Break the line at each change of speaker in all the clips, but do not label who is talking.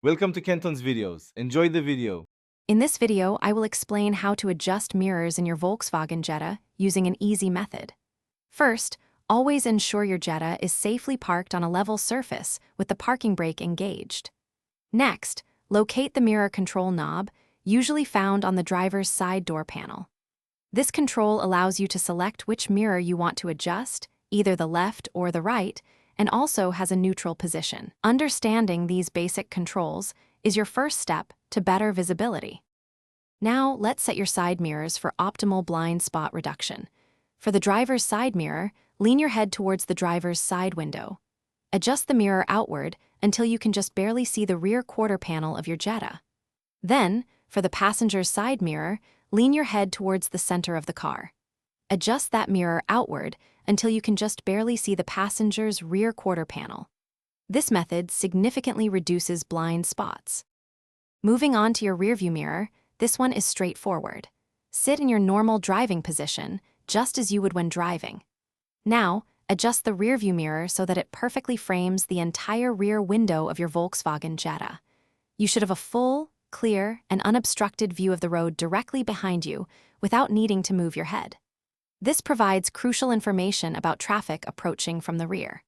Welcome to Kenton's videos. Enjoy the video.
In this video, I will explain how to adjust mirrors in your Volkswagen Jetta using an easy method. First, always ensure your Jetta is safely parked on a level surface with the parking brake engaged. Next, locate the mirror control knob, usually found on the driver's side door panel. This control allows you to select which mirror you want to adjust, either the left or the right, and also has a neutral position. Understanding these basic controls is your first step to better visibility. Now, let's set your side mirrors for optimal blind spot reduction. For the driver's side mirror, lean your head towards the driver's side window. Adjust the mirror outward until you can just barely see the rear quarter panel of your Jetta. Then, for the passenger's side mirror, lean your head towards the center of the car. Adjust that mirror outward until you can just barely see the passenger's rear quarter panel. This method significantly reduces blind spots. Moving on to your rearview mirror, this one is straightforward. Sit in your normal driving position, just as you would when driving. Now, adjust the rearview mirror so that it perfectly frames the entire rear window of your Volkswagen Jetta. You should have a full, clear, and unobstructed view of the road directly behind you without needing to move your head. This provides crucial information about traffic approaching from the rear.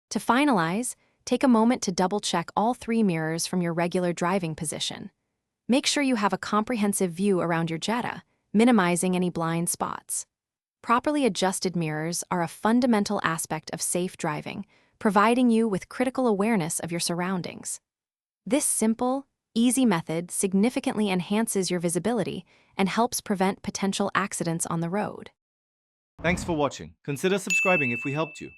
To finalize, take a moment to double-check all three mirrors from your regular driving position. Make sure you have a comprehensive view around your Jetta, minimizing any blind spots. Properly adjusted mirrors are a fundamental aspect of safe driving, providing you with critical awareness of your surroundings. This simple, easy method significantly enhances your visibility and helps prevent potential accidents on the road.
Thanks for watching. Consider subscribing if we helped you.